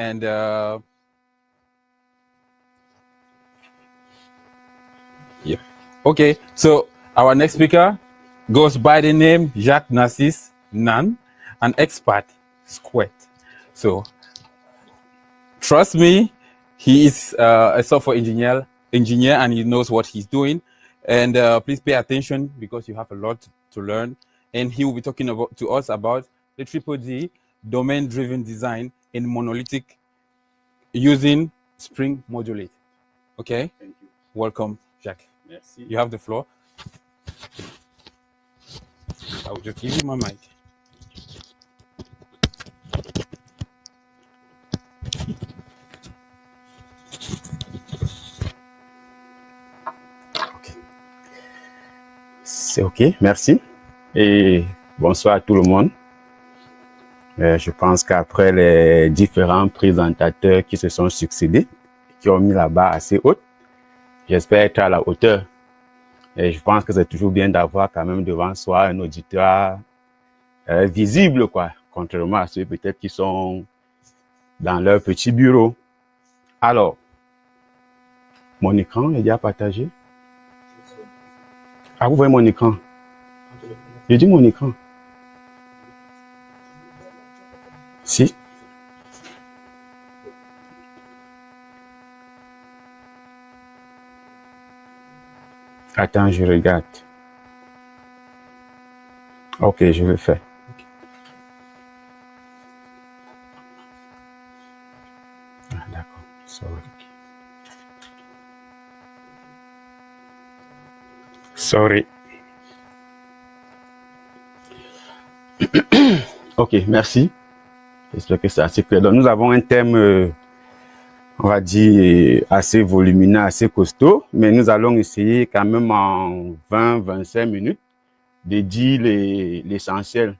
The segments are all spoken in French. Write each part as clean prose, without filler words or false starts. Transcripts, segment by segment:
And yeah. Okay, so our next speaker goes by the name Jacques Narcisse Nan, an expert squat. So trust me, he is a software engineer and he knows what he's doing. And please pay attention because you have a lot to learn. And he will be talking to us about the Triple D domain-driven design in monolithic using Spring Modulate. Okay? Thank you. Welcome, Jacques. Merci. You have the floor. I will just give you my mic. C'est OK, merci. Et bonsoir à tout le monde. Je pense qu'après les différents présentateurs qui se sont succédés, qui ont mis la barre assez haute, j'espère être à la hauteur. Et je pense que c'est toujours bien d'avoir quand même devant soi un auditoire visible, quoi, contrairement à ceux peut-être qui sont dans leur petit bureau. Alors, mon écran est déjà partagé. Ah, vous voyez mon écran? J'ai dit mon écran. Si. Attends, je regarde. Ok, je le fais. Ah, d'accord. Sorry. Ok, merci. J'espère que c'est assez clair. Donc, nous avons un thème, on va dire, assez volumineux, assez costaud, mais nous allons essayer quand même en 20-25 minutes de dire l'essentiel.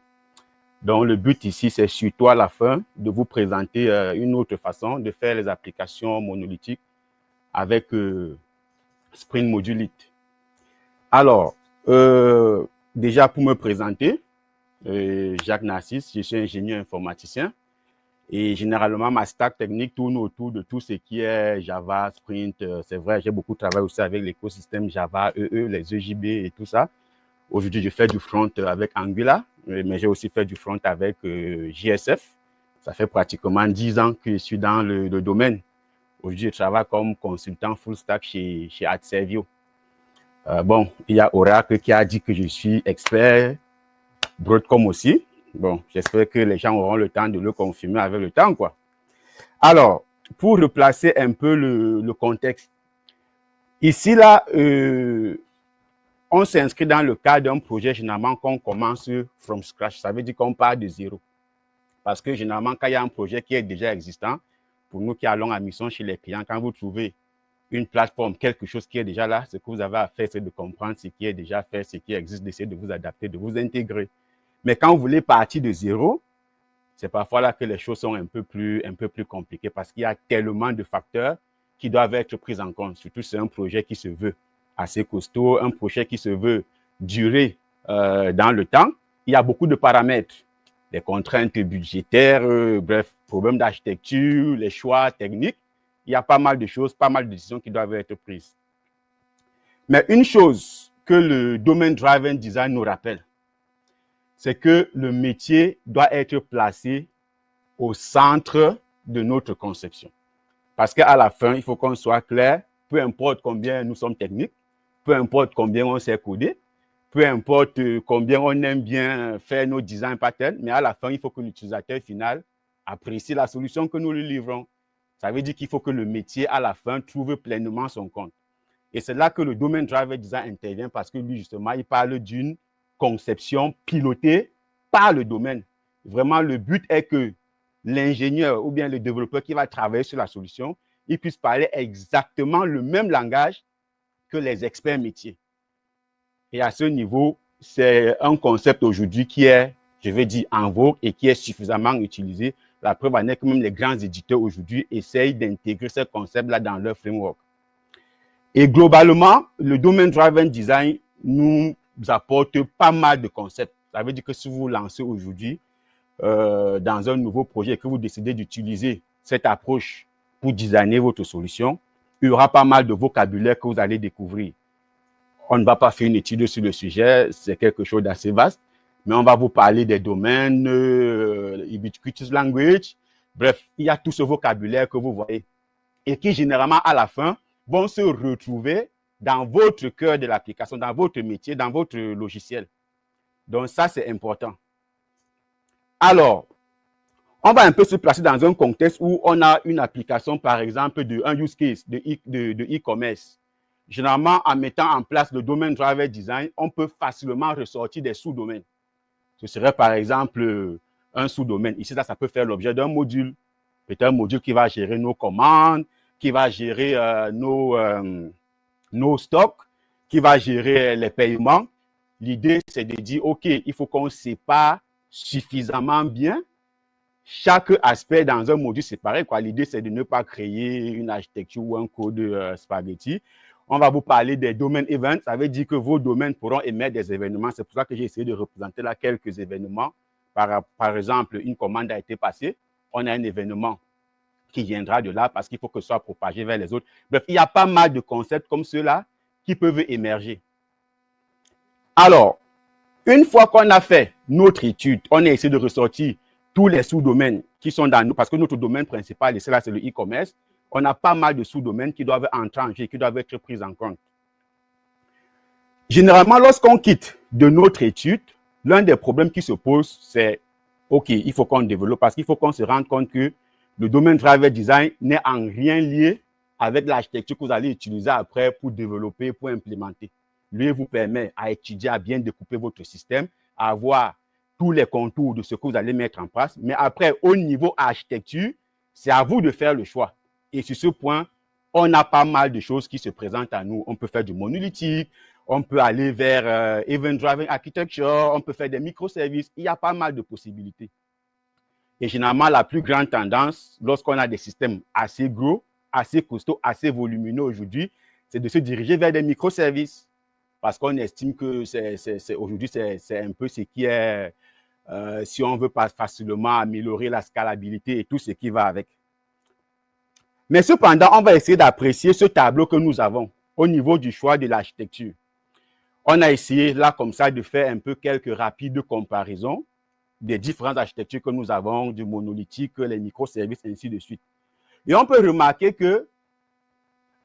Donc, le but ici, c'est surtout à la fin de vous présenter une autre façon de faire les applications monolithiques avec Spring Modulate. Alors, déjà pour me présenter, Jacques Narcisse, je suis ingénieur informaticien et généralement ma stack technique tourne autour de tout ce qui est Java, Sprint. C'est vrai, j'ai beaucoup travaillé aussi avec l'écosystème Java, les EJB et tout ça. Aujourd'hui, je fais du front avec Angular, mais j'ai aussi fait du front avec JSF. Ça fait pratiquement 10 ans que je suis dans le domaine. Aujourd'hui, je travaille comme consultant full stack chez Adservio. Bon, il y a Oracle qui a dit que je suis expert, Broadcom aussi. Bon, j'espère que les gens auront le temps de le confirmer avec le temps, quoi. Alors, pour replacer un peu le contexte, ici, là, on s'inscrit dans le cadre d'un projet, généralement, qu'on commence from scratch. Ça veut dire qu'on part de zéro. Parce que généralement, quand il y a un projet qui est déjà existant, pour nous qui allons à mission chez les clients, quand vous trouvez une plateforme, quelque chose qui est déjà là, ce que vous avez à faire, c'est de comprendre ce qui est déjà fait, ce qui existe, d'essayer de vous adapter, de vous intégrer. Mais quand vous voulez partir de zéro, c'est parfois là que les choses sont un peu plus compliquées parce qu'il y a tellement de facteurs qui doivent être pris en compte. Surtout, c'est un projet qui se veut assez costaud, un projet qui se veut durer dans le temps. Il y a beaucoup de paramètres, des contraintes budgétaires, bref, problèmes d'architecture, les choix techniques. Il y a pas mal de choses, pas mal de décisions qui doivent être prises. Mais une chose que le Domain Driven Design nous rappelle, c'est que le métier doit être placé au centre de notre conception. Parce qu'à la fin, il faut qu'on soit clair, peu importe combien nous sommes techniques, peu importe combien on sait coder, peu importe combien on aime bien faire nos design patterns, mais à la fin, il faut que l'utilisateur final apprécie la solution que nous lui livrons. Ça veut dire qu'il faut que le métier, à la fin, trouve pleinement son compte. Et c'est là que le Domain Driven Design intervient parce que lui, justement, il parle d'une conception pilotée par le domaine. Vraiment, le but est que l'ingénieur ou bien le développeur qui va travailler sur la solution, il puisse parler exactement le même langage que les experts métiers. Et à ce niveau, c'est un concept aujourd'hui qui est, je vais dire, en vogue et qui est suffisamment utilisé. La preuve en est que même les grands éditeurs aujourd'hui essayent d'intégrer ce concept-là dans leur framework. Et globalement, le Domain Driven Design nous apporte pas mal de concepts. Ça veut dire que si vous vous lancez aujourd'hui dans un nouveau projet et que vous décidez d'utiliser cette approche pour designer votre solution, il y aura pas mal de vocabulaire que vous allez découvrir. On ne va pas faire une étude sur le sujet, c'est quelque chose d'assez vaste, mais on va vous parler des domaines, ubiquitous language, bref, il y a tout ce vocabulaire que vous voyez et qui généralement à la fin vont se retrouver dans votre cœur de l'application, dans votre métier, dans votre logiciel. Donc ça, c'est important. Alors, on va un peu se placer dans un contexte où on a une application, par exemple, un use case de e-commerce. Généralement, en mettant en place le domaine driver design, on peut facilement ressortir des sous-domaines. Ce serait, par exemple, un sous-domaine. Ici, ça peut faire l'objet d'un module. Peut-être un module qui va gérer nos commandes, qui va gérer nos stocks, qui va gérer les paiements. L'idée, c'est de dire, OK, il faut qu'on sépare suffisamment bien chaque aspect dans un module séparé. L'idée, c'est de ne pas créer une architecture ou un code spaghetti. On va vous parler des domaines events. Ça veut dire que vos domaines pourront émettre des événements. C'est pour ça que j'ai essayé de représenter là quelques événements. Par exemple, une commande a été passée. On a un événement qui viendra de là parce qu'il faut que ce soit propagé vers les autres. Bref, il y a pas mal de concepts comme ceux-là qui peuvent émerger. Alors, une fois qu'on a fait notre étude, on a essayé de ressortir tous les sous-domaines qui sont dans nous, parce que notre domaine principal, et c'est le e-commerce, on a pas mal de sous-domaines qui doivent entrer en jeu, qui doivent être pris en compte. Généralement, lorsqu'on quitte de notre étude, l'un des problèmes qui se pose, c'est OK, il faut qu'on développe, parce qu'il faut qu'on se rende compte que le domaine driver design n'est en rien lié avec l'architecture que vous allez utiliser après pour développer, pour implémenter. Lui vous permet à étudier, à bien découper votre système, à avoir tous les contours de ce que vous allez mettre en place. Mais après, au niveau architecture, c'est à vous de faire le choix. Et sur ce point, on a pas mal de choses qui se présentent à nous. On peut faire du monolithique, on peut aller vers Event Driven Architecture, on peut faire des microservices. Il y a pas mal de possibilités. Et généralement, la plus grande tendance, lorsqu'on a des systèmes assez gros, assez costauds, assez volumineux aujourd'hui, c'est de se diriger vers des microservices. Parce qu'on estime que aujourd'hui, c'est un peu ce qui est, si on veut pas facilement améliorer la scalabilité et tout ce qui va avec. Mais cependant, on va essayer d'apprécier ce tableau que nous avons au niveau du choix de l'architecture. On a essayé là comme ça de faire un peu quelques rapides comparaisons des différentes architectures que nous avons, du monolithique, les microservices, ainsi de suite. Et on peut remarquer que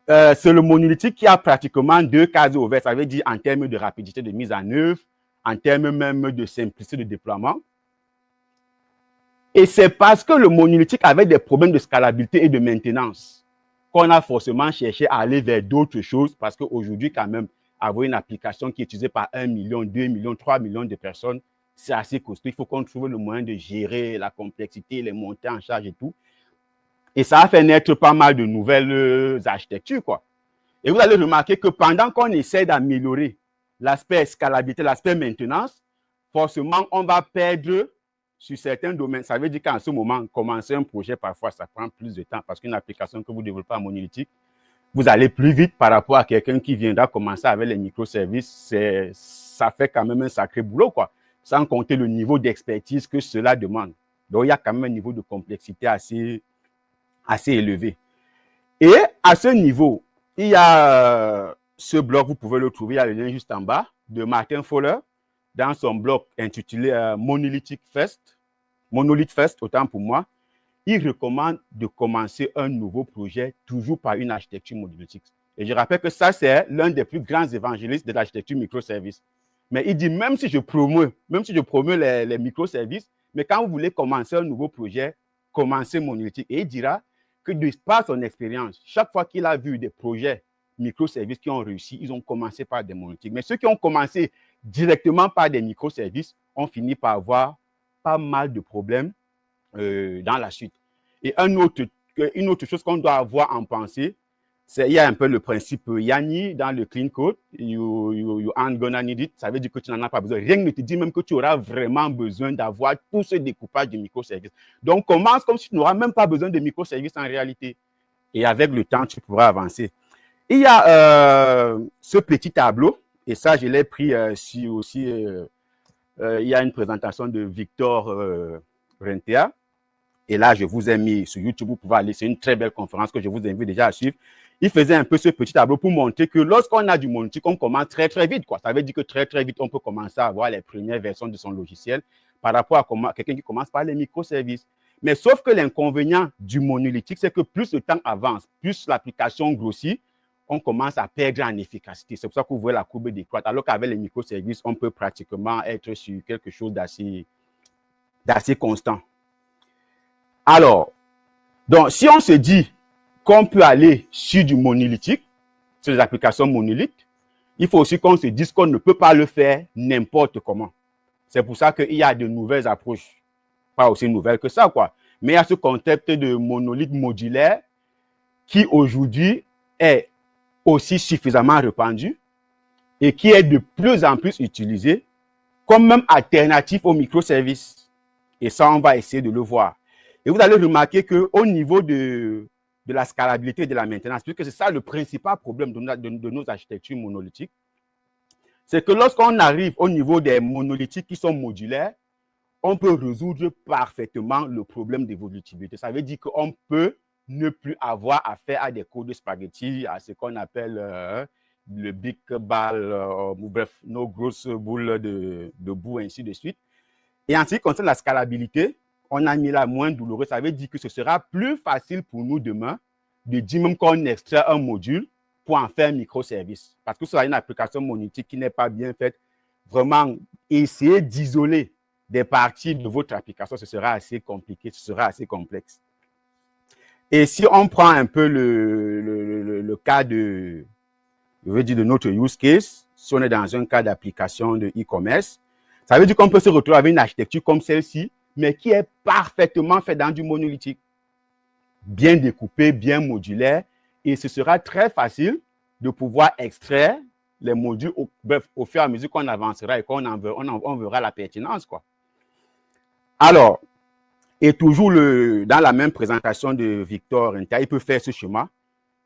c'est le monolithique qui a pratiquement deux cases ouvertes, ça veut dire en termes de rapidité de mise en œuvre, en termes même de simplicité de déploiement. Et c'est parce que le monolithique avait des problèmes de scalabilité et de maintenance qu'on a forcément cherché à aller vers d'autres choses, parce qu'aujourd'hui, quand même, avoir une application qui est utilisée par 1 million, 2 millions, 3 millions de personnes, c'est assez costaud. Il faut qu'on trouve le moyen de gérer la complexité, les montées en charge et tout. Et ça a fait naître pas mal de nouvelles architectures, quoi. Et vous allez remarquer que pendant qu'on essaie d'améliorer l'aspect scalabilité, l'aspect maintenance, forcément, on va perdre sur certains domaines. Ça veut dire qu'en ce moment, commencer un projet, parfois, ça prend plus de temps parce qu'une application que vous développez en monolithique, vous allez plus vite par rapport à quelqu'un qui viendra commencer avec les microservices. Ça fait quand même un sacré boulot, quoi. Sans compter le niveau d'expertise que cela demande. Donc, il y a quand même un niveau de complexité assez élevé. Et à ce niveau, il y a ce blog, vous pouvez le trouver, il y a le lien juste en bas, de Martin Fowler, dans son blog intitulé Monolith Fest, autant pour moi. Il recommande de commencer un nouveau projet toujours par une architecture monolithique. Et je rappelle que ça, c'est l'un des plus grands évangélistes de l'architecture microservice. Mais il dit, même si je promeus les microservices, mais quand vous voulez commencer un nouveau projet, commencez monolithique. Et il dira que de par son expérience, chaque fois qu'il a vu des projets microservices qui ont réussi, ils ont commencé par des monolithiques. Mais ceux qui ont commencé directement par des microservices ont fini par avoir pas mal de problèmes dans la suite. Et une autre chose qu'on doit avoir en pensée, c'est il y a un peu le principe Yanni dans le clean code, you aren't gonna need it, ça veut dire que tu n'en as pas besoin. Rien ne te dit même que tu auras vraiment besoin d'avoir tout ce découpage de microservices. Donc, commence comme si tu n'auras même pas besoin de microservices en réalité. Et avec le temps, tu pourras avancer. Il y a ce petit tableau, et ça, je l'ai pris si aussi, il y a une présentation de Victor Rentea. Et là, je vous ai mis sur YouTube, vous pouvez aller, c'est une très belle conférence que je vous invite déjà à suivre. Il faisait un peu ce petit tableau pour montrer que lorsqu'on a du monolithique, on commence très, très vite, quoi. Ça veut dire que très, très vite, on peut commencer à avoir les premières versions de son logiciel par rapport à quelqu'un qui commence par les microservices. Mais sauf que l'inconvénient du monolithique, c'est que plus le temps avance, plus l'application grossit, on commence à perdre en efficacité. C'est pour ça que vous voyez la courbe décroître. Alors qu'avec les microservices, on peut pratiquement être sur quelque chose d'assez constant. Alors, donc, si on se dit qu'on peut aller sur du monolithique, sur des applications monolithiques, il faut aussi qu'on se dise qu'on ne peut pas le faire n'importe comment. C'est pour ça qu'il y a de nouvelles approches, pas aussi nouvelles que ça, quoi. Mais il y a ce concept de monolithe modulaire qui aujourd'hui est aussi suffisamment répandu et qui est de plus en plus utilisé comme même alternative aux microservices. Et ça, on va essayer de le voir. Et vous allez remarquer qu'au niveau de la scalabilité et de la maintenance, puisque c'est ça le principal problème de nos architectures monolithiques, c'est que lorsqu'on arrive au niveau des monolithiques qui sont modulaires, on peut résoudre parfaitement le problème d'évolutivité. Ça veut dire qu'on peut ne plus avoir affaire à des codes de spaghetti, à ce qu'on appelle le big ball, bref, nos grosses boules de boue, ainsi de suite. Et en ce qui concerne la scalabilité, on a mis là moins douloureux. Ça veut dire que ce sera plus facile pour nous demain de dire même qu'on extrait un module pour en faire un microservice. Parce que ce sera une application monolithique qui n'est pas bien faite. Vraiment, essayer d'isoler des parties de votre application, ce sera assez compliqué, ce sera assez complexe. Et si on prend un peu le cas de notre use case, si on est dans un cas d'application de e-commerce, ça veut dire qu'on peut se retrouver avec une architecture comme celle-ci, mais qui est parfaitement faite dans du monolithique. Bien découpé, bien modulaire, et ce sera très facile de pouvoir extraire les modules au fur et à mesure qu'on avancera et qu'on on verra la pertinence, quoi. Alors, et toujours dans la même présentation de Victor Inta, il peut faire ce schéma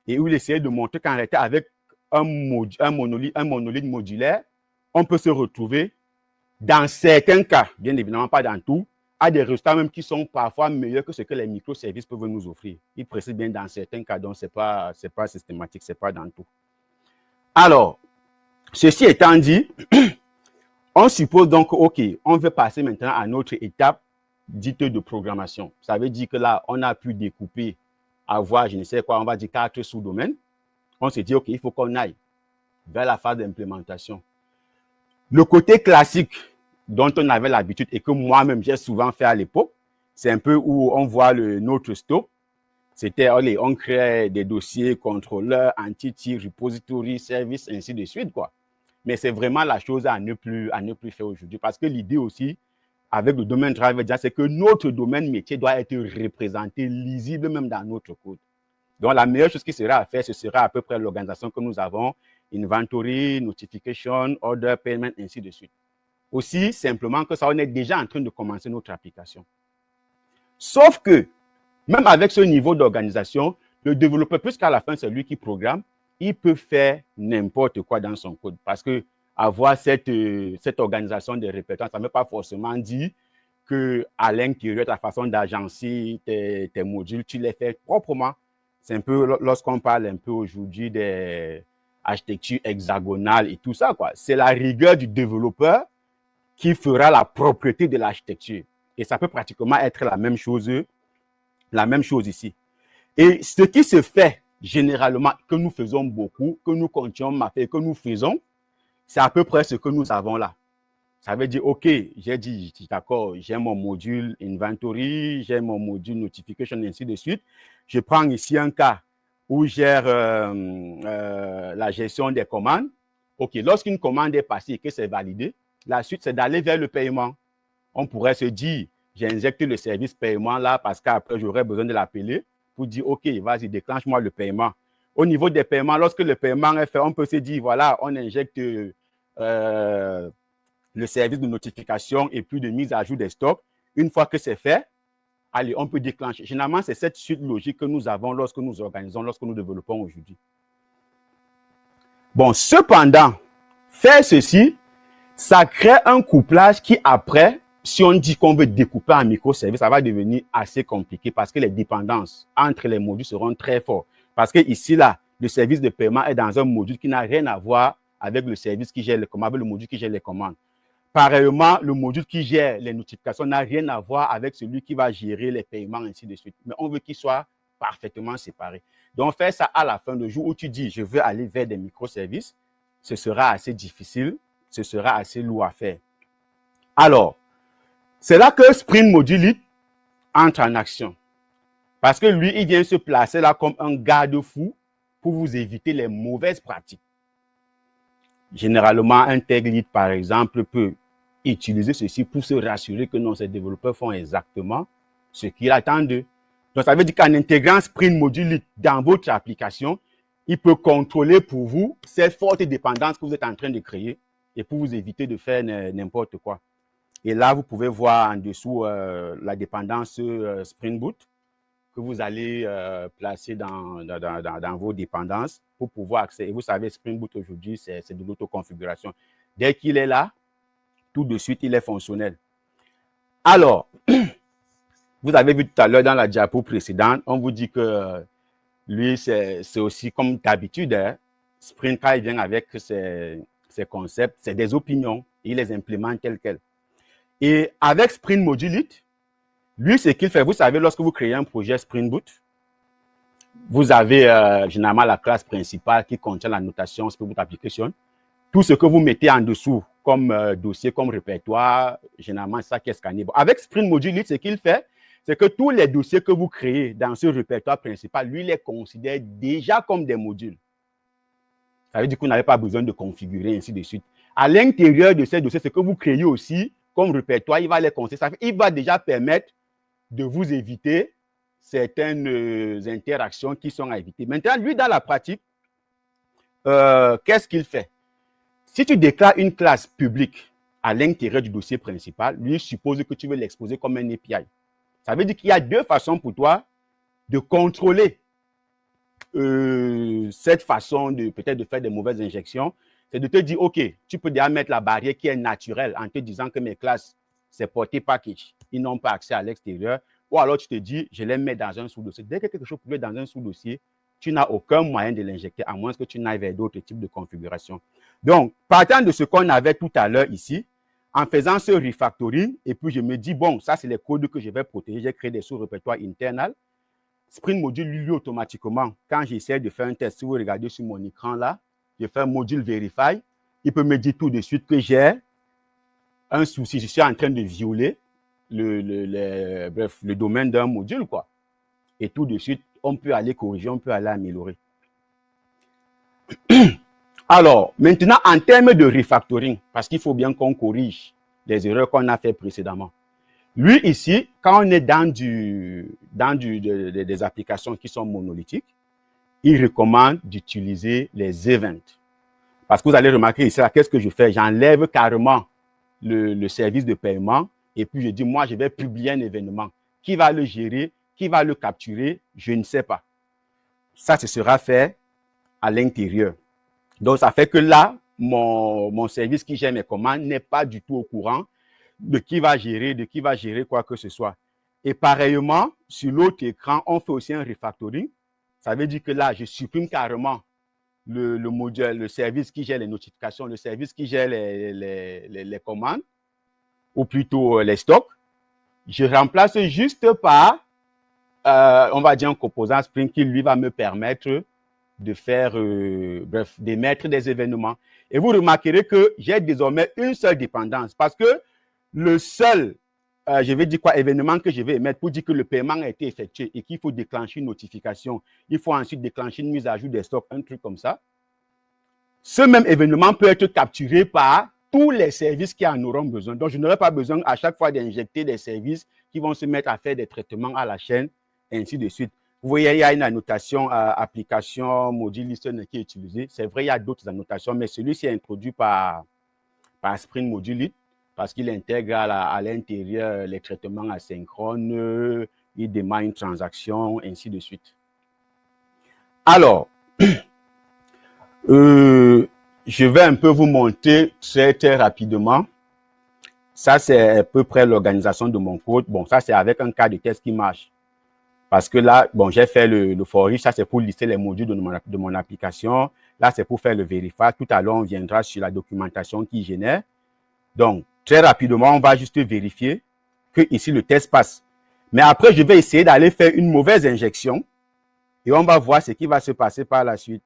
et où il essaie de montrer qu'en réalité, avec un monolithe modulaire, on peut se retrouver dans certains cas, bien évidemment pas dans tout, à des résultats même qui sont parfois meilleurs que ce que les microservices peuvent nous offrir. Il précise bien dans certains cas, donc c'est pas systématique, c'est pas dans tout. Alors, ceci étant dit, on suppose donc, OK, on veut passer maintenant à notre étape dite de programmation. Ça veut dire que là, on a pu découper, avoir, je ne sais quoi, on va dire 4 sous-domaines. On se dit, OK, il faut qu'on aille vers la phase d'implémentation. Le côté classique dont on avait l'habitude et que moi-même j'ai souvent fait à l'époque, c'est un peu où on voit notre scope. C'était, on crée des dossiers, contrôleurs, entity, repository, service, ainsi de suite, quoi. Mais c'est vraiment la chose à ne plus faire aujourd'hui. Parce que l'idée aussi, avec le domaine driver, c'est que notre domaine métier doit être représenté, lisible même dans notre code. Donc, la meilleure chose qui sera à faire, ce sera à peu près l'organisation que nous avons, inventory, notification, order, payment, ainsi de suite. Aussi simplement que ça, on est déjà en train de commencer notre application. Sauf que, même avec ce niveau d'organisation, le développeur, puisqu'à la fin, c'est lui qui programme, il peut faire n'importe quoi dans son code. Parce que avoir cette organisation des répertoires, ça ne veut pas forcément dire qu'à l'intérieur, ta façon d'agencer tes modules, tu les fais proprement. C'est un peu, lorsqu'on parle un peu aujourd'hui des architectures hexagonales et tout ça, quoi. C'est la rigueur du développeur qui fera la propriété de l'architecture. Et ça peut pratiquement être la même chose ici. Et ce qui se fait généralement, que nous faisons beaucoup, que nous continuons à faire, que nous faisons, c'est à peu près ce que nous avons là. Ça veut dire, OK, j'ai dit, d'accord, j'ai mon module inventory, j'ai mon module notification, ainsi de suite. Je prends ici un cas où je gère la gestion des commandes. OK, lorsqu'une commande est passée et que c'est validé, la suite, c'est d'aller vers le paiement. On pourrait se dire, j'injecte le service paiement là parce qu'après, j'aurais besoin de l'appeler pour dire, OK, vas-y, déclenche-moi le paiement. Au niveau des paiements, lorsque le paiement est fait, on peut se dire, voilà, on injecte le service de notification et puis de mise à jour des stocks. Une fois que c'est fait, allez, on peut déclencher. Généralement, c'est cette suite logique que nous avons lorsque nous organisons, lorsque nous développons aujourd'hui. Bon, cependant, faire ceci, ça crée un couplage qui, après, si on dit qu'on veut découper en microservices, ça va devenir assez compliqué parce que les dépendances entre les modules seront très fortes. Parce que ici, là, le service de paiement est dans un module qui n'a rien à voir avec le service qui gère les commandes, avec le module qui gère les commandes. Pareillement, le module qui gère les notifications n'a rien à voir avec celui qui va gérer les paiements, ainsi de suite. Mais on veut qu'ils soient parfaitement séparés. Donc, faire ça à la fin du jour où tu dis, je veux aller vers des microservices, ce sera assez difficile, ce sera assez lourd à faire. Alors, c'est là que Spring Module Lead entre en action. Parce que lui, il vient se placer là comme un garde-fou pour vous éviter les mauvaises pratiques. Généralement, un tech lead, par exemple, peut utiliser ceci pour se rassurer que non, ces développeurs font exactement ce qu'il attend d'eux. Donc, ça veut dire qu'en intégrant Spring Module Lead dans votre application, il peut contrôler pour vous ces fortes dépendances que vous êtes en train de créer et pour vous éviter de faire n'importe quoi. Et là, vous pouvez voir en dessous la dépendance Spring Boot que vous allez placer dans vos dépendances pour pouvoir accéder. Et vous savez, Spring Boot aujourd'hui, c'est de l'autoconfiguration. Dès qu'il est là, tout de suite, il est fonctionnel. Alors, vous avez vu tout à l'heure dans la diapo précédente, on vous dit que lui, c'est aussi comme d'habitude, hein, Spring, quand il vient avec ses concepts, c'est des opinions. Il les implémente telles quelles. Et avec Spring Module Lead, lui, ce qu'il fait, vous savez, lorsque vous créez un projet Spring Boot, vous avez généralement la classe principale qui contient la notation Spring Boot Application. Tout ce que vous mettez en dessous comme dossier, comme répertoire, généralement, c'est ça qui est scanné. Bon, avec Spring Module Lead, ce qu'il fait, c'est que tous les dossiers que vous créez dans ce répertoire principal, lui, les considère déjà comme des modules. Ça veut dire que vous n'avez pas besoin de configurer, ainsi de suite. À l'intérieur de ces dossiers, ce que vous créez aussi comme répertoire, il va les considérer. Il va déjà permettre de vous éviter certaines interactions qui sont à éviter. Maintenant, lui, dans la pratique, qu'est-ce qu'il fait? Si tu déclares une classe publique à l'intérieur du dossier principal, lui suppose que tu veux l'exposer comme un API. Ça veut dire qu'il y a deux façons pour toi de contrôler cette façon de peut-être de faire des mauvaises injections. C'est de te dire, OK, tu peux déjà mettre la barrière qui est naturelle en te disant que mes classes, c'est porté package. Ils n'ont pas accès à l'extérieur. Ou alors, tu te dis, je les mets dans un sous-dossier. Dès que quelque chose peut être dans un sous-dossier, tu n'as aucun moyen de l'injecter, à moins que tu n'ailles vers d'autres types de configurations. Donc, partant de ce qu'on avait tout à l'heure ici, en faisant ce refactoring, et puis je me dis, bon, ça, c'est les codes que je vais protéger. J'ai créé des sous-répertoires internals. Spring Module, lui, automatiquement, quand j'essaie de faire un test, si vous regardez sur mon écran là, je fais un module verify, il peut me dire tout de suite que j'ai un souci, je suis en train de violer le domaine d'un module, quoi. Et tout de suite, on peut aller corriger, on peut aller améliorer. Alors, maintenant, en termes de refactoring, parce qu'il faut bien qu'on corrige les erreurs qu'on a fait précédemment. Lui, ici, quand on est dans des applications qui sont monolithiques, il recommande d'utiliser les events. Parce que vous allez remarquer ici, qu'est-ce que je fais? J'enlève carrément le service de paiement et puis je dis, moi, je vais publier un événement. Qui va le gérer? Qui va le capturer? Je ne sais pas. Ça, ce sera fait à l'intérieur. Donc, ça fait que là, mon service qui gère mes commandes n'est pas du tout au courant de qui va gérer quoi que ce soit. Et pareillement, sur l'autre écran, on fait aussi un refactoring. Ça veut dire que là, je supprime carrément le module, le service qui gère les notifications, le service qui gère les commandes, ou plutôt les stocks. Je remplace juste par, on va dire, un composant Spring qui, lui, va me permettre de faire, bref, d'émettre des événements. Et vous remarquerez que j'ai désormais une seule dépendance parce que le seul, je vais dire quoi, événement que je vais émettre pour dire que le paiement a été effectué et qu'il faut déclencher une notification. Il faut ensuite déclencher une mise à jour des stocks, un truc comme ça. Ce même événement peut être capturé par tous les services qui en auront besoin. Donc, je n'aurai pas besoin à chaque fois d'injecter des services qui vont se mettre à faire des traitements à la chaîne, et ainsi de suite. Vous voyez, il y a une annotation application module listener qui est utilisée. C'est vrai, il y a d'autres annotations, mais celui-ci est introduit par Spring Module Lead parce qu'il intègre à l'intérieur les traitements asynchrones, il démarre une transaction, ainsi de suite. Alors, je vais un peu vous montrer très rapidement Ça, c'est à peu près l'organisation de mon code. Bon, ça, c'est avec un cas de test qui marche. Parce que là, bon, j'ai fait le for each, ça, c'est pour lister les modules de mon application. Là, c'est pour faire le verify. Tout à l'heure, on viendra sur la documentation qui génère. Donc, très rapidement, on va juste vérifier que ici, le test passe. Mais après, je vais essayer d'aller faire une mauvaise injection et on va voir ce qui va se passer par la suite.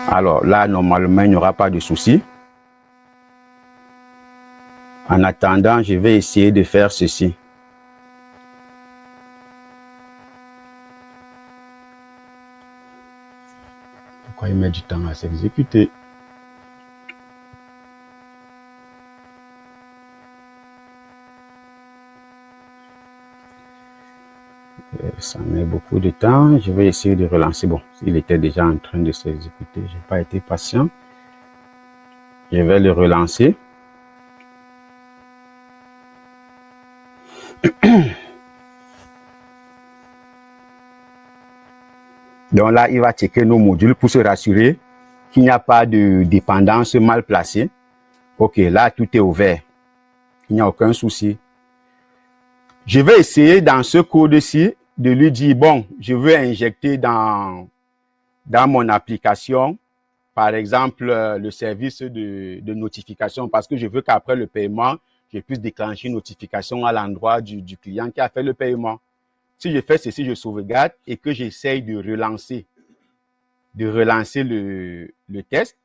Alors là, normalement, il n'y aura pas de souci. En attendant, je vais essayer de faire ceci. Pourquoi il met du temps à s'exécuter? Ça met beaucoup de temps. Je vais essayer de relancer. Bon, il était déjà en train de s'exécuter. Je n'ai pas été patient. Je vais le relancer. Donc là, il va checker nos modules pour se rassurer qu'il n'y a pas de dépendance mal placée. OK, là, tout est ouvert. Il n'y a aucun souci. Je vais essayer dans ce code-ci de lui dire, bon, je veux injecter dans mon application, par exemple, le service de notification, parce que je veux qu'après le paiement, je puisse déclencher une notification à l'endroit du client qui a fait le paiement. Si je fais ceci, je sauvegarde et que j'essaye de relancer le test.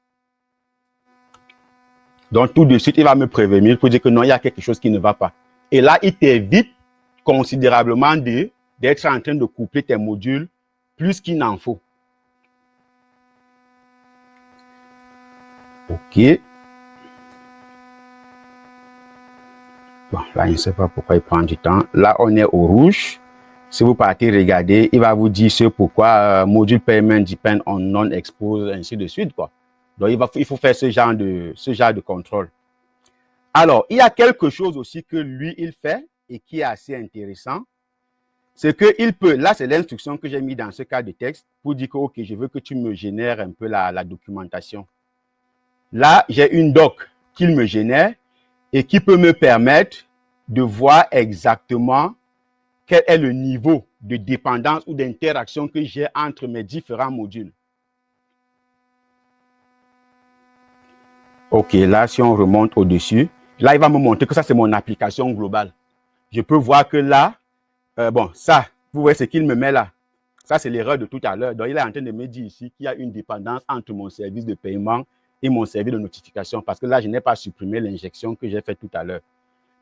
Donc, tout de suite, il va me prévenir pour dire que non, il y a quelque chose qui ne va pas. Et là, il t'évite considérablement d'être en train de coupler tes modules plus qu'il n'en faut. OK. Bon, là, je ne sais pas pourquoi il prend du temps. Là, on est au rouge. Si vous partez regarder, il va vous dire ce pourquoi module payment depend on non-expose, ainsi de suite, quoi. Donc, il faut faire ce genre de contrôle. Alors, il y a quelque chose aussi que lui, il fait et qui est assez intéressant. C'est qu'il peut, là, c'est l'instruction que j'ai mis dans ce cas de texte pour dire que, OK, je veux que tu me génères un peu la documentation. Là, j'ai une doc qu'il me génère et qui peut me permettre de voir exactement quel est le niveau de dépendance ou d'interaction que j'ai entre mes différents modules. OK, là, si on remonte au-dessus, là, il va me montrer que ça, c'est mon application globale. Je peux voir que là, bon, ça, vous voyez ce qu'il me met là. Ça, c'est l'erreur de tout à l'heure. Donc, il est en train de me dire ici qu'il y a une dépendance entre mon service de paiement et mon service de notification. Parce que là, je n'ai pas supprimé l'injection que j'ai faite tout à l'heure.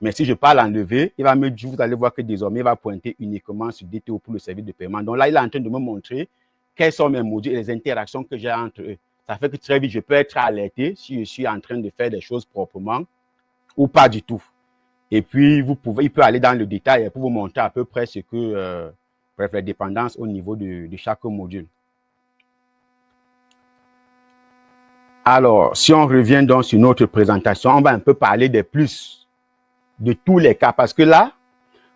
Mais si je pars l'enlever, il va me dire, vous allez voir que désormais, il va pointer uniquement sur DTO pour le service de paiement. Donc là, il est en train de me montrer quels sont mes modules et les interactions que j'ai entre eux. Ça fait que très vite, je peux être alerté si je suis en train de faire des choses proprement ou pas du tout. Et puis, il peut aller dans le détail pour vous montrer à peu près ce que, bref, les dépendances au niveau de chaque module. Alors, si on revient donc sur notre présentation, on va un peu parler des plus de tous les cas. Parce que là,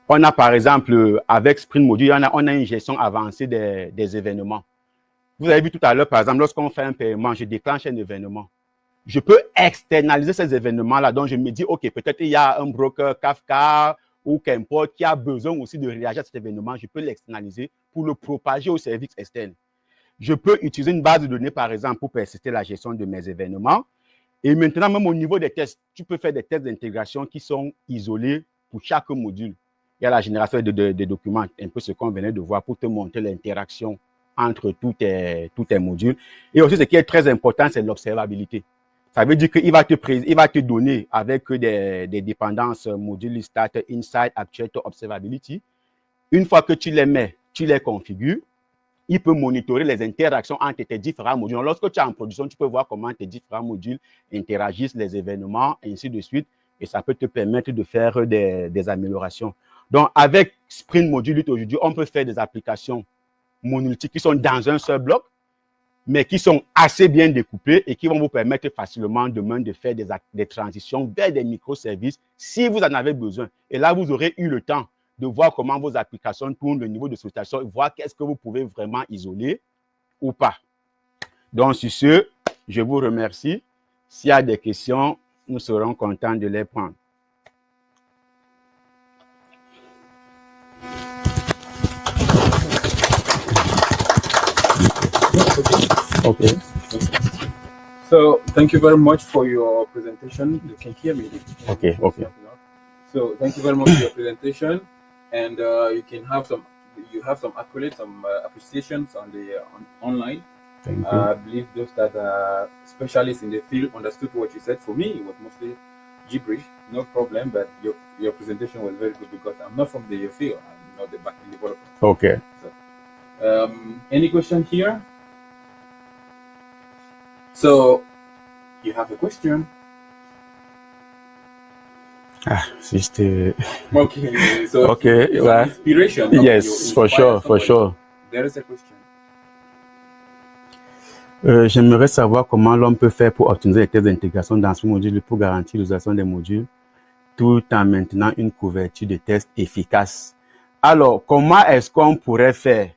on a par exemple, avec Sprint Module, on a une gestion avancée des événements. Vous avez vu tout à l'heure, par exemple, lorsqu'on fait un paiement, je déclenche un événement. Je peux externaliser ces événements-là. Donc, je me dis, OK, peut-être il y a un broker Kafka ou qu'importe qui a besoin aussi de réagir à cet événement. Je peux l'externaliser pour le propager au service externe. Je peux utiliser une base de données, par exemple, pour persister la gestion de mes événements. Et maintenant, même au niveau des tests, tu peux faire des tests d'intégration qui sont isolés pour chaque module. Il y a la génération des documents, un peu ce qu'on venait de voir pour te montrer l'interaction entre tous tes modules. Et aussi, ce qui est très important, c'est l'observabilité. Ça veut dire qu'il va te donner avec des dépendances module start, insight, actuator, observability. Une fois que tu les mets, tu les configures, il peut monitorer les interactions entre tes différents modules. Donc, lorsque tu es en production, tu peux voir comment tes différents modules interagissent, les événements, et ainsi de suite. Et ça peut te permettre de faire des améliorations. Donc, avec Sprint Module 8 aujourd'hui, on peut faire des applications monolithiques qui sont dans un seul bloc, mais qui sont assez bien découpées et qui vont vous permettre facilement demain de faire des transitions vers des microservices si vous en avez besoin. Et là, vous aurez eu le temps de voir comment vos applications tournent, le niveau de sollicitation, et voir qu'est-ce que vous pouvez vraiment isoler ou pas. Donc, sur ce, je vous remercie S'il y a des questions, nous serons contents de les prendre. Okay. So thank you very much for your presentation. You can hear me. Okay. So thank you very much for your presentation, and you have some accolades, some appreciations on the online. Thank you. I believe those that are specialists in the field understood what you said. For me, it was mostly gibberish, no problem, but your presentation was very good because I'm not from the field. I'm not the backend developer. Okay. So, any question here? So, you have a question? Just Okay. So okay. it's Well, an inspiration. yes, for sure, for sure. There is a question. J'aimerais savoir comment l'on peut faire pour optimiser les tests d'intégration dans ce module pour garantir l'utilisation des modules tout en maintenant une couverture de tests efficace. Alors, comment est-ce qu'on pourrait faire?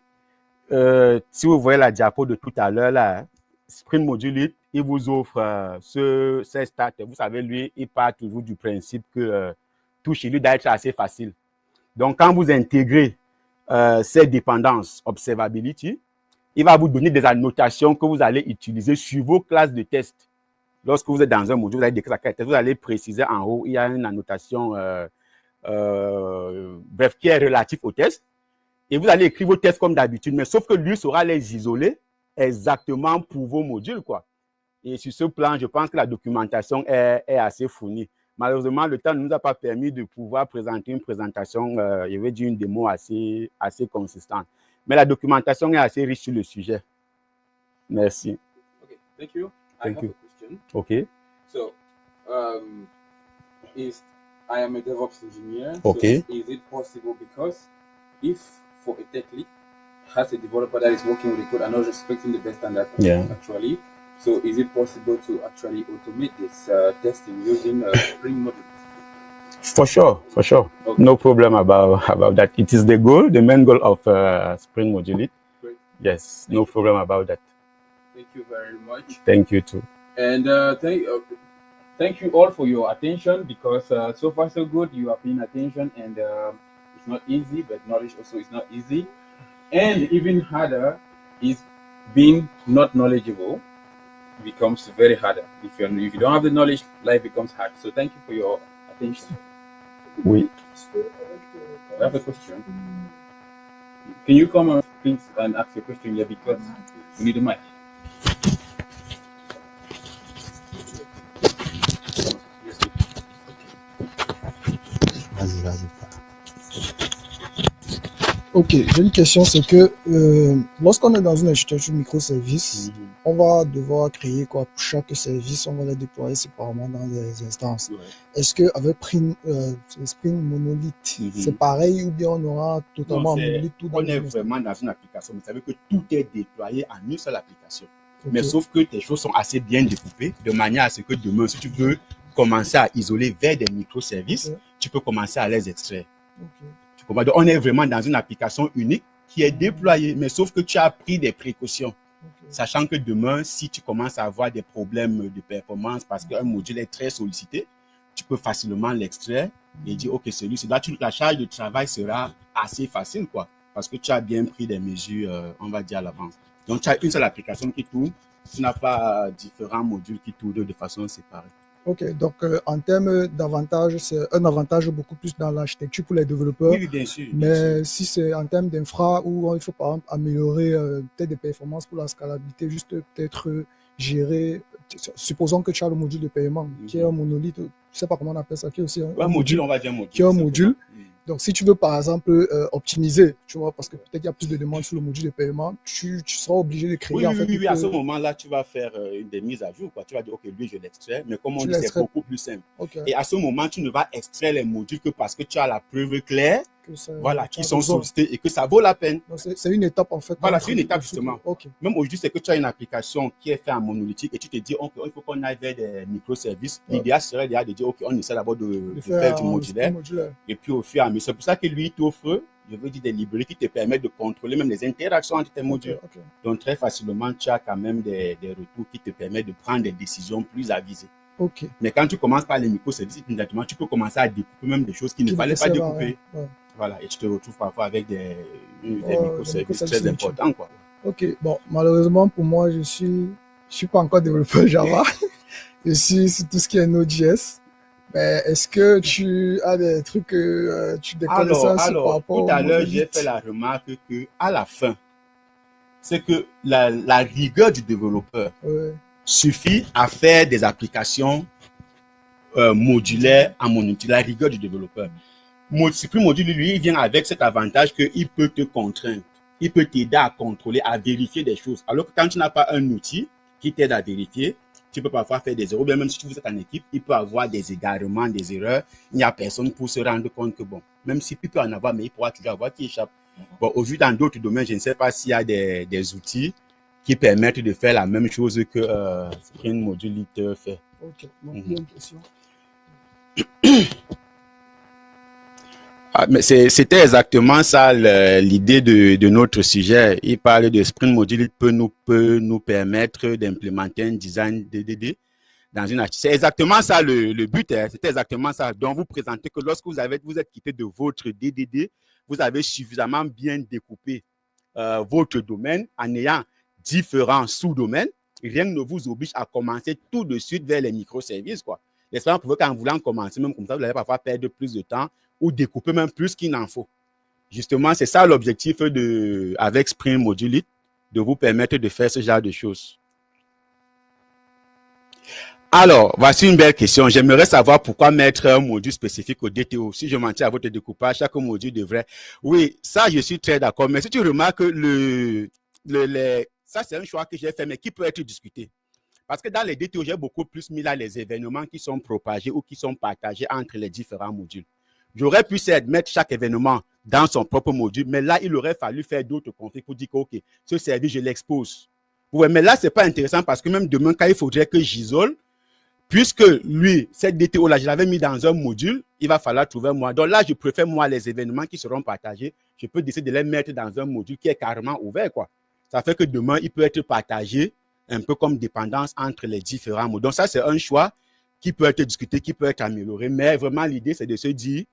Si vous voyez la diapo de tout à l'heure, là, Spring Module, il vous offre ce start. Vous savez, lui, il part toujours du principe que tout chez lui doit être assez facile. Donc, quand vous intégrez ces dépendances Observability, il va vous donner des annotations que vous allez utiliser sur vos classes de test. Lorsque vous êtes dans un module, vous allez décrire la classe de test, vous allez préciser en haut, il y a une annotation bref, qui est relative au test. Et vous allez écrire vos tests comme d'habitude, mais sauf que lui saura les isoler exactement pour vos modules, quoi. Et sur ce plan, je pense que la documentation est assez fournie. Malheureusement, le temps ne nous a pas permis de pouvoir présenter une présentation, je vais dire une démo assez consistante. Mais la documentation est assez riche sur le sujet. Merci. Okay, thank you. Thank I have you. a question. Okay. So, I am a DevOps engineer. Okay. So is it possible, because if for a tech lead has a developer that is working with the code and not respecting the best standard actually, so is it possible to actually automate this testing using Spring modules? For sure. Okay. No problem about that. It is the goal, the main goal of Spring Module. Great. Yes, no problem about that. Thank you very much. Thank you too. And thank you all for your attention, because so far so good. You are paying attention, and it's not easy, but knowledge also is not easy. And even harder is being not knowledgeable becomes very harder. If you don't have the knowledge, life becomes hard. So thank you for your attention. Oui. I have a question. Can you come on, please, and ask your question here, because we need a mic. Ok, j'ai une question, c'est que lorsqu'on est dans une architecture microservice, on va devoir créer quoi pour chaque service, on va les déployer séparément dans les instances. Ouais. Est-ce qu'avec Spring Monolith, c'est pareil, ou bien on aura totalement un monolithe tout dans On les est instances? vraiment dans une application. Vous savez que tout est déployé en une seule application. Ok. Mais sauf que tes choses sont assez bien découpées, de manière à ce que demain, si tu veux commencer à isoler vers des microservices, tu peux commencer à les extraire. Ok. Donc, on est vraiment dans une application unique qui est déployée, mais sauf que tu as pris des précautions. Ok. Sachant que demain, si tu commences à avoir des problèmes de performance parce qu'un module est très sollicité, tu peux facilement l'extraire et dire, OK, celui-ci, là, la charge de travail sera assez facile, quoi, parce que tu as bien pris des mesures, on va dire, à l'avance. Donc, tu as une seule application qui tourne, tu n'as pas différents modules qui tournent de façon séparée. Ok, donc en termes d'avantages, c'est un avantage beaucoup plus dans l'architecture pour les développeurs. Oui, bien sûr. Mais si c'est en termes d'infra, où il faut par exemple améliorer peut-être des performances pour la scalabilité, juste peut-être gérer, supposons que tu as le module de paiement, qui est un monolithe, je ne sais pas comment on appelle ça, qui est aussi un module, on va dire module. Qui est un module. Donc si tu veux par exemple optimiser, tu vois, parce que peut-être il y a plus de demandes sur le module de paiement, tu seras obligé de créer en fait. Oui, à ce moment-là, tu vas faire des mises à jour, quoi. Tu vas dire, OK, lui, je l'extrais, mais comme on dit, c'est beaucoup plus simple. Okay. Et à ce moment, tu ne vas extraire les modules que parce que tu as la preuve claire que ça. Voilà, qui tu as sont besoin. sollicités et que ça vaut la peine. Donc, c'est une étape en fait. Voilà, entre c'est une les étape deux. justement. Ok. Même aujourd'hui, c'est que tu as une application qui est faite en monolithique et tu te dis, il faut qu'on aille vers des microservices. Ouais. L'idéal serait déjà de dire, OK, on essaie d'abord de De faire du un modulaire. modulaire. Et puis au fur et à mesure, c'est pour ça que lui, il t'offre, je veux dire, des librairies qui te permettent de contrôler même les interactions entre tes modules. Ok. Donc très facilement, tu as quand même des retours qui te permettent de prendre des décisions plus avisées. Ok. Mais quand tu commences par les microservices, immédiatement, tu peux commencer à découper même des choses qui ne fallait pas découper. Ouais. Voilà, et tu te retrouves parfois avec des des microservices très importants, quoi. Ok, bon, malheureusement pour moi, je suis pas encore développeur Java. Je suis sur tout ce qui est Node.js. Mais est-ce que tu as des trucs que tu décolles ça par rapport tout à l'heure, j'ai fait la remarque que à la fin, c'est que la rigueur du développeur suffit à faire des applications modulaires à monolithique. La rigueur du développeur. Spring Module, lui, il vient avec cet avantage qu'il peut te contraindre. Il peut t'aider à contrôler, à vérifier des choses. Alors que quand tu n'as pas un outil qui t'aide à vérifier, tu peux parfois faire des erreurs. Bien, même si vous êtes en équipe, il peut avoir des égarements, des erreurs. Il n'y a personne pour se rendre compte que, bon, même s'il peut en avoir, mais il pourra toujours avoir qui échappe. Bon, aujourd'hui, dans d'autres domaines, je ne sais pas s'il y a des outils qui permettent de faire la même chose que Spring Module fait. Ok, donc il y a une question. Mais c'était exactement ça l'idée de notre sujet. Il parle de Spring Module peut nous permettre d'implémenter un design DDD dans une architecture. C'est exactement ça le but. Hein. C'était exactement ça. Donc, vous présentez que lorsque vous êtes quitté de votre DDD, vous avez suffisamment bien découpé votre domaine en ayant différents sous-domaines. Rien ne vous oblige à commencer tout de suite vers les microservices, quoi. L'espérance pour qu'en voulant commencer, même comme ça, vous allez parfois perdre plus de temps ou découper même plus qu'il n'en faut. Justement, c'est ça l'objectif avec Spring Module, de vous permettre de faire ce genre de choses. Alors, voici une belle question. J'aimerais savoir pourquoi mettre un module spécifique au DTO. Si je m'en tiens à votre découpage, chaque module devrait... Oui, ça, je suis très d'accord. Mais si tu remarques que ça, c'est un choix que j'ai fait, mais qui peut être discuté. Parce que dans les DTO, j'ai beaucoup plus mis là les événements qui sont propagés ou qui sont partagés entre les différents modules. J'aurais pu mettre chaque événement dans son propre module, mais là, il aurait fallu faire d'autres configs pour dire que, OK, ce service, je l'expose. Ouais, mais là, ce n'est pas intéressant parce que même demain, quand il faudrait que j'isole, puisque lui, cette DTO-là, je l'avais mis dans un module, il va falloir trouver moi. Donc là, je préfère, moi, les événements qui seront partagés, je peux décider de les mettre dans un module qui est carrément ouvert, quoi. Ça fait que demain, il peut être partagé un peu comme dépendance entre les différents modules. Donc ça, c'est un choix qui peut être discuté, qui peut être amélioré. Mais vraiment, l'idée, c'est de se dire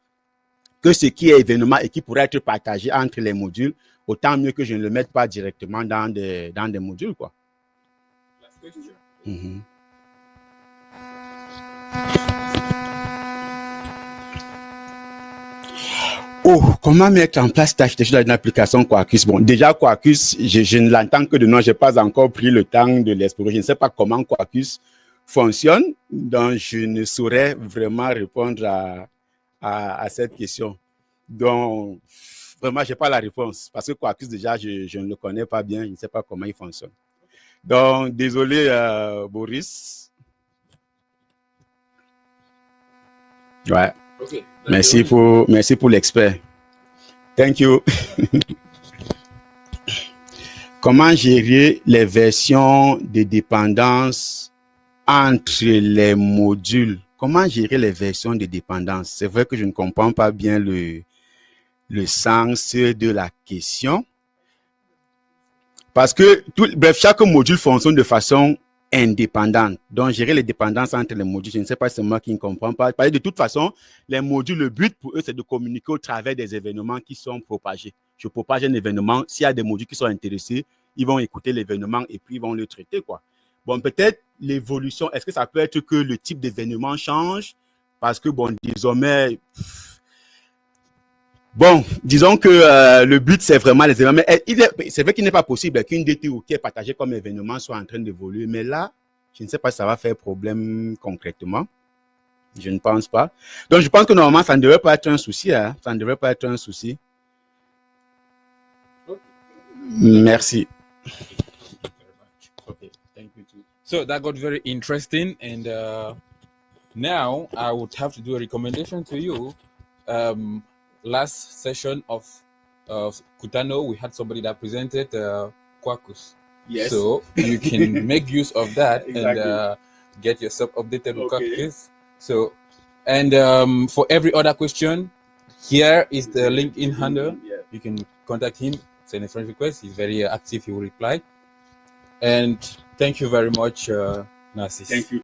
que ce qui est événement et qui pourrait être partagé entre les modules, autant mieux que je ne le mette pas directement dans des modules, quoi. Mm-hmm. Oh, comment mettre en place cette architecture d'une application Quarkus? Bon, déjà, Quarkus, je ne l'entends que de nom, je n'ai pas encore pris le temps de l'explorer. Je ne sais pas comment Quarkus fonctionne, donc je ne saurais vraiment répondre à cette question. Donc, vraiment, je n'ai pas la réponse, parce que Quarkus, déjà, je ne le connais pas bien, je ne sais pas comment il fonctionne. Donc, désolé, Boris. Ouais. Okay. Merci pour l'expert. Thank you. Comment gérer les versions de dépendance entre les modules? Comment gérer les versions de dépendance? C'est vrai que je ne comprends pas bien le sens de la question. Parce que, bref, chaque module fonctionne de façon indépendante. Donc, gérer les dépendances entre les modules, je ne sais pas si c'est moi qui ne comprends pas. Parce que de toute façon, les modules, le but pour eux, c'est de communiquer au travers des événements qui sont propagés. Je propage un événement. S'il y a des modules qui sont intéressés, ils vont écouter l'événement et puis ils vont le traiter, quoi. Bon, peut-être l'évolution, est-ce que ça peut être que le type d'événement change? Parce que, bon, désormais... Bon, disons que le but, c'est vraiment les événements. C'est vrai qu'il n'est pas possible qu'une DTO qui est partagée comme événement soit en train d'évoluer. Mais là, je ne sais pas si ça va faire problème concrètement. Je ne pense pas. Donc, je pense que normalement, ça ne devrait pas être un souci. Hein? Ça ne devrait pas être un souci. Okay. Merci. Okay, thank you too. So that got very interesting. And now I would have to do a recommendation to you. last session of Kutano, we had somebody that presented Quarkus. Yes. So you can make use of that Exactly. and get yourself updated with Okay. Quarkus. So, and for every other question, here is the LinkedIn handle. Yeah. You can contact him, send a friend request. He's very active. He will reply. And thank you very much, Narcis. Thank you.